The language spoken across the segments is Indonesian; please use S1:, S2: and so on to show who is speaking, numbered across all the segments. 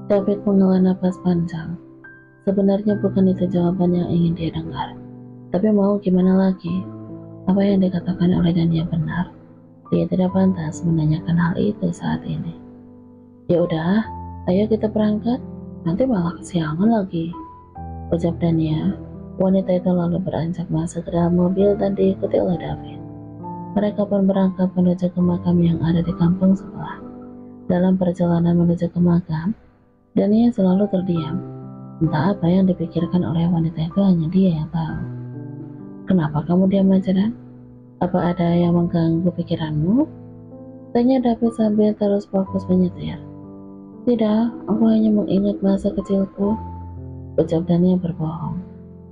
S1: David menghela napas panjang. Sebenarnya bukan itu jawaban yang ingin dia dengar. Tapi mau gimana lagi? Apa yang dikatakan oleh Dania benar. Dia tidak pantas menanyakan hal itu saat ini. Ya udah, ayo kita berangkat. Nanti malah kesiangan lagi, ucap Dania. Wanita itu lalu beranjak masuk ke dalam mobil dan diikuti oleh David. Mereka pun berangkat menuju ke makam yang ada di kampung sebelah. Dalam perjalanan menuju ke makam, Dania selalu terdiam. Entah apa yang dipikirkan oleh wanita itu, hanya dia yang tahu. Kenapa kamu diam aja, Dan? Apa ada yang mengganggu pikiranmu? Tanya David sambil terus fokus menyetir. Tidak, aku hanya mengingat masa kecilku, ucap Dania berbohong.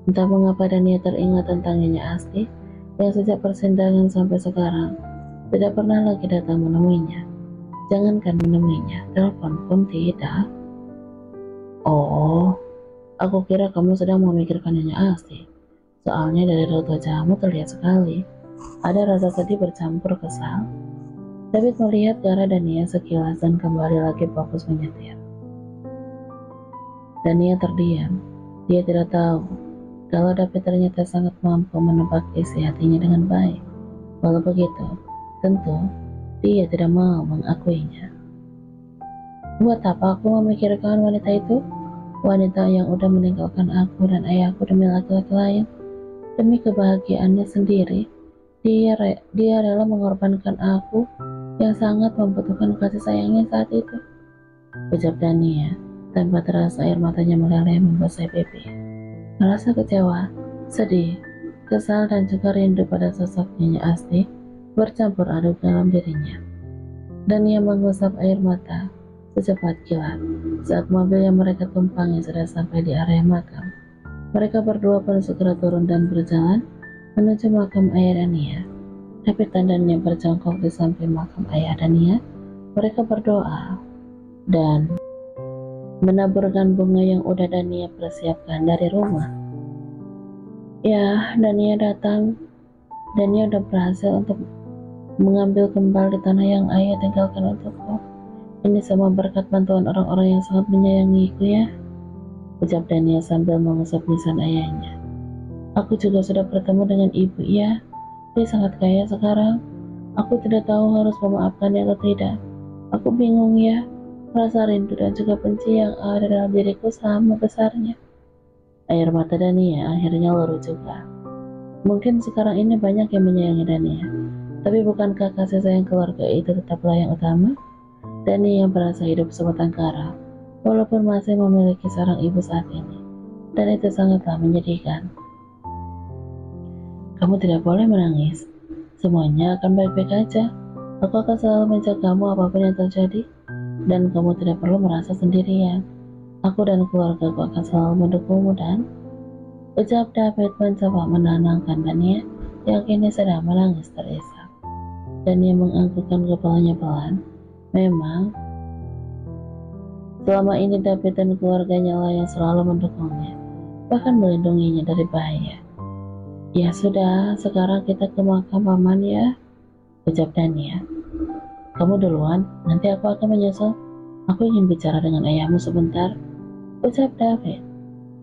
S1: Entah mengapa Dania teringat tentang Nyonya Asti yang sejak persidangan sampai sekarang tidak pernah lagi datang menemuinya. Jangankan menemuinya, telepon pun tidak. Oh, aku kira kamu sedang memikirkan Nyonya Asti. Soalnya dari raut wajahmu terlihat sekali ada rasa sedih bercampur kesal. David melihat ke arah Dania sekilas dan kembali lagi fokus menyetir. Dania terdiam. Dia tidak tahu kalau David ternyata sangat mampu menebak isi hatinya dengan baik. Walau begitu, tentu dia tidak mau mengakuinya. Buat apa aku memikirkan wanita itu? Wanita yang udah meninggalkan aku dan ayahku demi laki-laki lain. Demi kebahagiaannya sendiri, dia rela mengorbankan aku yang sangat membutuhkan kasih sayangnya saat itu, ucap Dania. Tanpa terasa air matanya meleleh membasahi pipi. Merasa kecewa, sedih, kesal dan juga rindu pada sosok Nyonya Asti bercampur aduk dalam dirinya. Dania mengusap air mata secepat kilat saat mobil yang mereka tumpangi sudah sampai di area makam. Mereka berdua pun segera turun dan berjalan menuju makam ayah Dania. David dan Dania berjongkok di samping makam ayah Dania. Mereka berdoa dan menaburkan bunga yang udah Dania persiapkan dari rumah. Ya, Dania datang. Dania udah berhasil untuk mengambil kembali tanah yang ayah tinggalkan untukku. Ini semua berkat bantuan orang-orang yang sangat menyayangiku ya, ucap Dania sambil mengusap nisan ayahnya. Aku juga sudah bertemu dengan ibu ya. Dia sangat kaya sekarang. Aku tidak tahu harus memaafkannya atau tidak. Aku bingung ya. Rasa rindu dan juga benci yang ada dalam diriku sama besarnya. Air mata Dania akhirnya larut juga. Mungkin sekarang ini banyak yang menyayangi Dania, tapi bukankah kasih sayang keluarga itu tetaplah yang utama? Dania yang merasa hidup sebatang kara, walaupun masih memiliki seorang ibu saat ini, dan itu sangatlah menyedihkan. Kamu tidak boleh menangis. Semuanya akan baik-baik aja. Aku akan selalu menjagamu apapun yang terjadi. Dan kamu tidak perlu merasa sendirian. Aku dan keluargaku akan selalu mendukungmu, dan ucap David mencoba menenangkan Dania yang kini sedang menangis terisak. Dania menganggukkan kepalanya pelan. Memang selama ini David dan keluarganya lah yang selalu mendukungnya, bahkan melindunginya dari bahaya. Ya sudah, sekarang kita ke makam paman ya, ucap Dania. Kamu duluan, nanti aku akan menyusul. Aku ingin bicara dengan ayahmu sebentar, ucap David.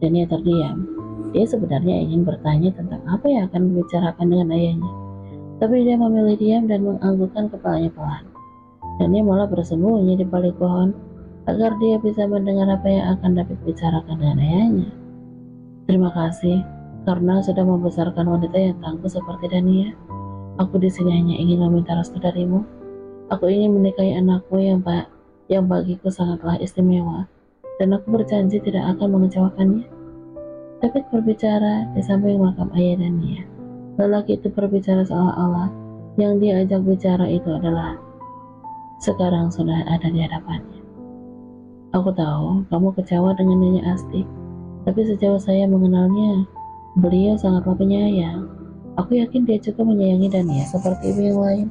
S1: Dania terdiam. Dia sebenarnya ingin bertanya tentang apa yang akan dibicarakan dengan ayahnya, tapi dia memilih diam dan menganggukkan kepalanya pelan. Dania malah bersembunyi di balik pohon agar dia bisa mendengar apa yang akan David bicarakan dengan ayahnya. Terima kasih karena sudah membesarkan wanita yang tangguh seperti Dania. Aku di sini hanya ingin meminta restu darimu. Aku ingin menikahi anakku yang bagiku sangatlah istimewa, dan aku berjanji tidak akan mengecewakannya. David berbicara di samping makam ayah Dania. Lelaki itu berbicara seolah-olah yang dia ajak bicara itu adalah sekarang sudah ada di hadapannya. Aku tahu kamu kecewa dengan Nyonya Asti, tapi sejauh saya mengenalnya, beliau sangatlah penyayang. Aku yakin dia juga menyayangi Dania seperti ibu yang lain.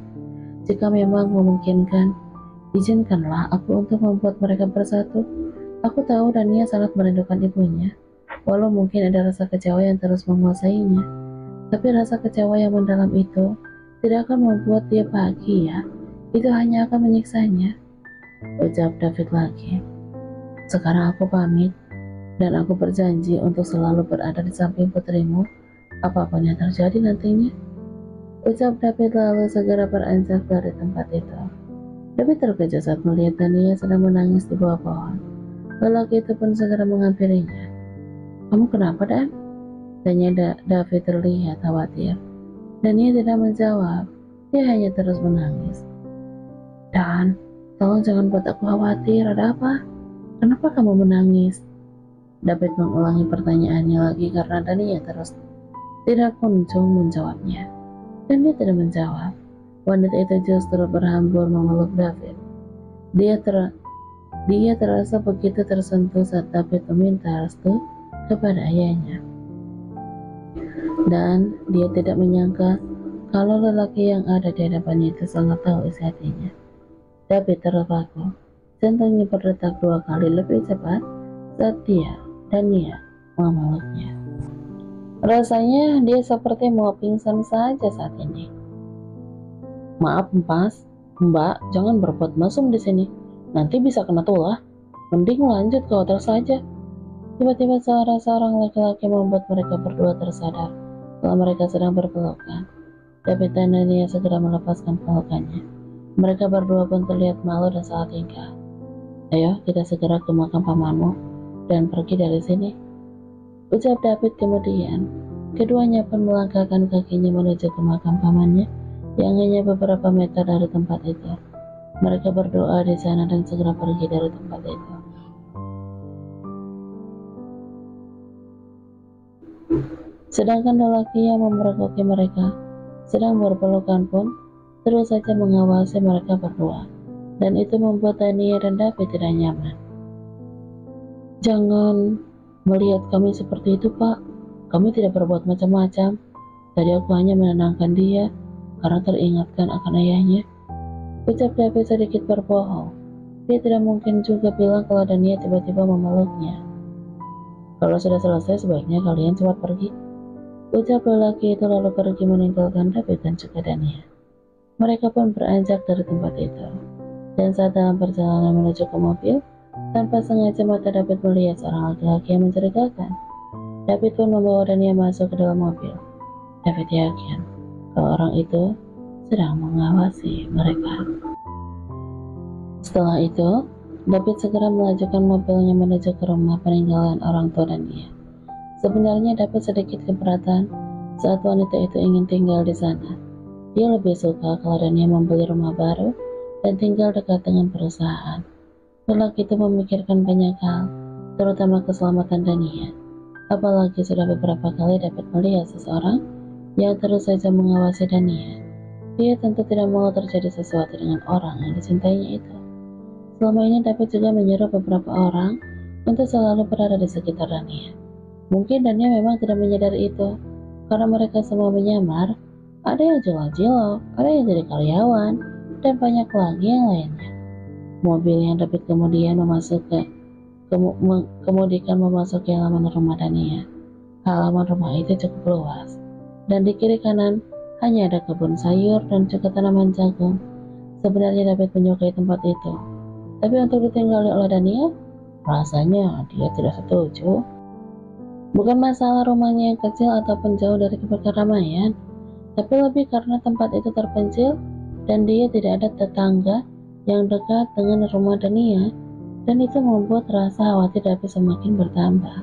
S1: Jika memang memungkinkan, izinkanlah aku untuk membuat mereka bersatu. Aku tahu Dania sangat merindukan ibunya, walau mungkin ada rasa kecewa yang terus menguasainya. Tapi rasa kecewa yang mendalam itu tidak akan membuat dia bahagia. Itu hanya akan menyiksanya, ucap David lagi. Sekarang aku pamit, dan aku berjanji untuk selalu berada di samping putrimu, apapun yang terjadi nantinya. Ucap David lalu segera beranjak dari tempat itu. David terkejut saat melihat Dania sedang menangis di bawah pohon. Lelaki itu pun segera menghampirinya. Kamu kenapa, Dan? Tanya David terlihat khawatir. Dania tidak menjawab. Dia hanya terus menangis. Dan, tolong jangan buat aku khawatir. Ada apa? Kenapa kamu menangis? David mengulangi pertanyaannya lagi karena Dania terus tidak kunjung menjawabnya. Dan dia tidak menjawab. Wanita itu justru berhambur memeluk David. Dia terasa begitu tersentuh saat David meminta restu kepada ayahnya. Dan dia tidak menyangka kalau lelaki yang ada di hadapannya itu sangat tahu isi hatinya. David terpaku. Jantungnya berdetak 2 kali lebih cepat saat dia memeluknya. Rasanya dia seperti mau pingsan saja saat ini. Maaf, Mbak, jangan berbuat mesum di sini. Nanti bisa kena tulah. Mending lanjut ke hotel saja. Tiba-tiba suara seorang laki-laki membuat mereka berdua tersadar setelah mereka sedang berpelukan. David dan Dania segera melepaskan pelukannya. Mereka berdua pun terlihat malu dan salah tingkah. Ayo, kita segera ke makam pamanmu dan pergi dari sini, ucap David kemudian. Keduanya pun melangkahkan kakinya menuju ke makam pamannya yang hanya beberapa meter dari tempat itu. Mereka berdoa di sana dan segera pergi dari tempat itu. Sedangkan lelaki yang memergoki mereka sedang berpelukan pun terus saja mengawasi mereka berdua, dan itu membuat Dania dan David tidak nyaman. Jangan melihat kami seperti itu, Pak. Kami tidak berbuat macam-macam. Tadi aku hanya menenangkan dia karena teringatkan akan ayahnya, ucap David sedikit berbohong. Dia tidak mungkin juga bilang kalau Dania tiba-tiba memeluknya. Kalau sudah selesai, sebaiknya kalian cepat pergi, ucap lelaki itu lalu pergi meninggalkan David dan juga Dania. Mereka pun beranjak dari tempat itu, dan saat dalam perjalanan menuju ke mobil, tanpa sengaja mata David melihat seorang laki-laki yang mencurigakan. David pun membawa Dania masuk ke dalam mobil. David yakin kalau orang itu sedang mengawasi mereka. Setelah itu, David segera melajukan mobilnya menuju ke rumah peninggalan orang tua Dania. Sebenarnya David sedikit keberatan saat wanita itu ingin tinggal di sana. Dia lebih suka kalau Dania membeli rumah baru dan tinggal dekat dengan perusahaan. Lelaki itu memikirkan banyak hal, terutama keselamatan Dania. Apalagi sudah beberapa kali David melihat seseorang yang terus saja mengawasi Dania. Dia tentu tidak mau terjadi sesuatu dengan orang yang dicintainya itu. Selama ini David juga menyuruh beberapa orang untuk selalu berada di sekitar Dania. Mungkin Dania memang tidak menyadari itu, karena mereka semua menyamar. Ada yang jual-jual, ada yang jadi karyawan, dan banyak lagi yang lainnya. Mobil yang David kemudian memasuki halaman rumah Dania. Halaman rumah itu cukup luas, dan di kiri kanan hanya ada kebun sayur dan juga tanaman jagung. Sebenarnya David menyukai tempat itu, tapi untuk ditinggali oleh Dania, rasanya dia tidak setuju. Bukan masalah rumahnya yang kecil ataupun jauh dari keramaian, tapi lebih karena tempat itu terpencil dan dia tidak ada tetangga yang dekat dengan rumah Dania, dan itu membuat rasa khawatir David semakin bertambah.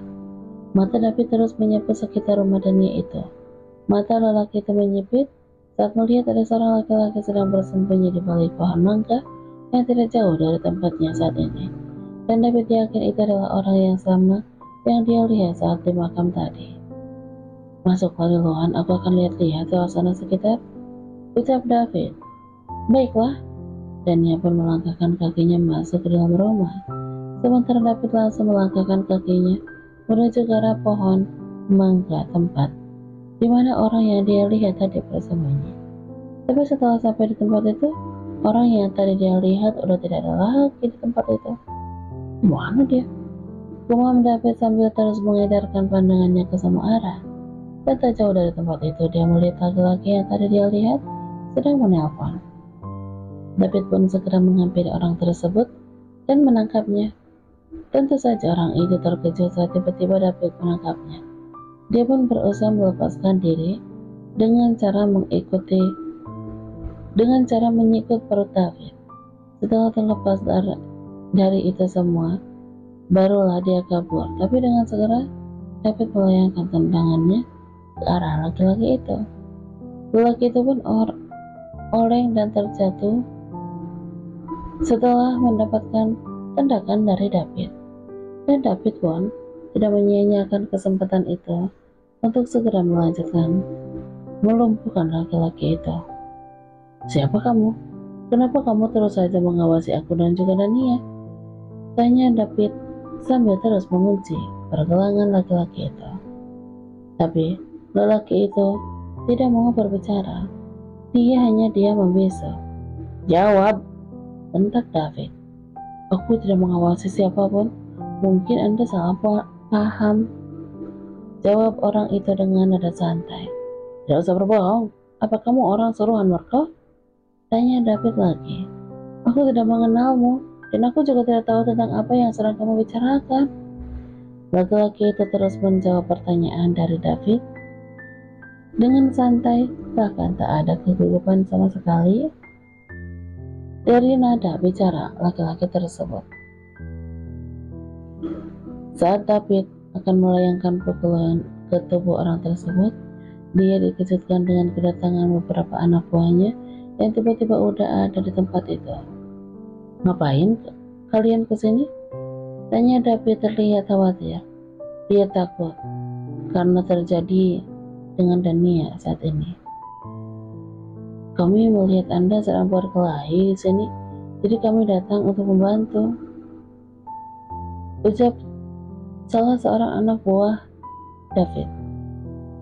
S1: Mata David terus menyapu sekitar rumah Dania itu. Mata lelaki itu menyipit saat melihat ada seorang laki-laki sedang bersembunyi di balik pohon mangga yang tidak jauh dari tempatnya saat ini. Dan David yakin itu adalah orang yang sama yang dia lihat saat di makam tadi. Masuklah duluan, aku akan lihat-lihat suasana sekitar, ucap David. Baiklah. Dania pun melangkahkan kakinya masuk ke dalam rumah. Sementara David langsung melangkahkan kakinya menuju ke arah pohon mangga tempat di mana orang yang dia lihat tadi bersembunyi. Tapi setelah sampai di tempat itu, orang yang tadi dia lihat udah tidak ada lagi di tempat itu. Mana dia? Gumam David sambil terus mengedarkan pandangannya ke semua arah. Dan tak jauh dari tempat itu, dia melihat laki-laki yang tadi dia lihat sedang menelpon. David pun segera menghampiri orang tersebut dan menangkapnya. Tentu saja orang itu terkejut saat tiba-tiba David menangkapnya. Dia pun berusaha melepaskan diri dengan cara menyikut perut David. Setelah terlepas dari itu semua, barulah dia kabur. Tapi dengan segera David melayangkan tendangannya ke arah laki-laki itu. Lelaki itu pun oleng dan terjatuh setelah mendapatkan tendakan dari David. Dan David pun tidak menyia-nyiakan kesempatan itu untuk segera melanjutkan melumpuhkan laki-laki itu. "Siapa kamu? Kenapa kamu terus saja mengawasi aku dan juga Dania?" tanya David sambil terus mengunci pergelangan laki-laki itu. Tapi lelaki itu tidak mau berbicara. Dia hanya diam membisu. "Jawab!" bentak David. "Aku tidak mengawasi siapapun. Mungkin Anda salah paham," jawab orang itu dengan nada santai. "Tidak usah berbohong. Apa kamu orang suruhan Marco?" tanya David lagi. "Aku tidak mengenalmu, dan aku juga tidak tahu tentang apa yang sedang kamu bicarakan." Laki-laki itu terus menjawab pertanyaan dari David dengan santai, bahkan tak ada kegugupan sama sekali dari nada bicara laki-laki tersebut. Saat David akan melayangkan pukulan ke tubuh orang tersebut, dia dikejutkan dengan kedatangan beberapa anak buahnya yang tiba-tiba udah ada di tempat itu. "Ngapain kalian kesini?" tanya David terlihat khawatir. Dia takut karena terjadi dengan Dania saat ini. "Kami melihat Anda sedang berkelahi di sini, jadi kami datang untuk membantu," ucap salah seorang anak buah David.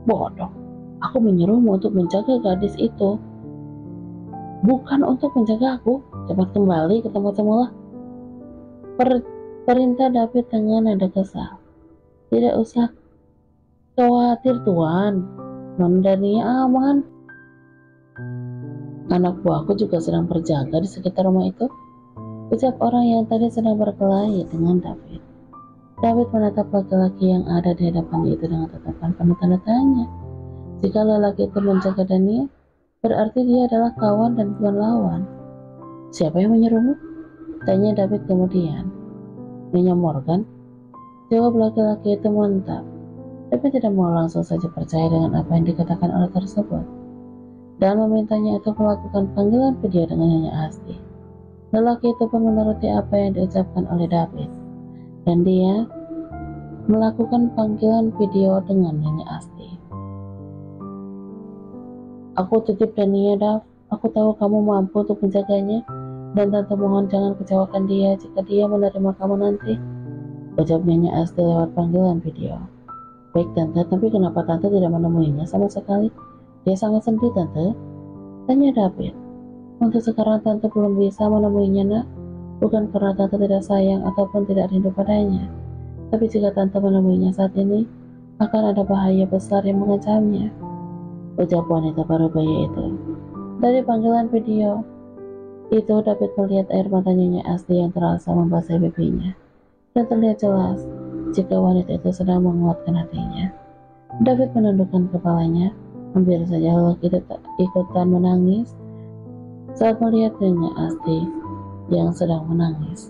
S1: "Bodoh, aku menyuruhmu untuk menjaga gadis itu, bukan untuk menjaga aku. Cepat kembali ke tempat semula," perintah David dengan nada kesal. "Tidak usah khawatir Tuan, Non Dania aman. Anak buahku juga sedang berjaga di sekitar rumah itu," ucap orang yang tadi sedang berkelahi dengan David. David menatap laki-laki yang ada di hadapannya itu dengan tatapan penuh tanda tanya. Jika lelaki itu menjaga Dania, berarti dia adalah kawan dan bukan lawan. "Siapa yang menyuruhmu?" tanya David kemudian. "Nyonya Morgan," jawab laki-laki itu mantap. David tidak mau langsung saja percaya dengan apa yang dikatakan orang tersebut, dan memintanya untuk melakukan panggilan video dengan Nyonya Asti. Lelaki itu pun menuruti apa yang diucapkan oleh David, dan dia melakukan panggilan video dengan Nyonya Asti. "Aku titip Dania, Dav. Aku tahu kamu mampu untuk menjaganya, dan Tante mohon jangan kecewakan dia jika dia menerima kamu nanti," ucap Nyonya Asti lewat panggilan video. "Baik Tante, tapi kenapa Tante tidak menemuinya sama sekali? Dia sangat sedih Tante," tanya David. "Untuk sekarang Tante belum bisa menemuinya nak, bukan karena Tante tidak sayang ataupun tidak rindu padanya. Tapi jika Tante menemuinya saat ini, akan ada bahaya besar yang mengancamnya," ucap wanita parubaya itu. Dari panggilan video itu, David melihat air mata Nyonya Asti yang terasa membasahi pipinya, dan terlihat jelas jika wanita itu sedang menguatkan hatinya. David menundukkan kepalanya, hampir saja lelaki itu ikutan menangis saat melihat Nyonya Asti yang sedang menangis.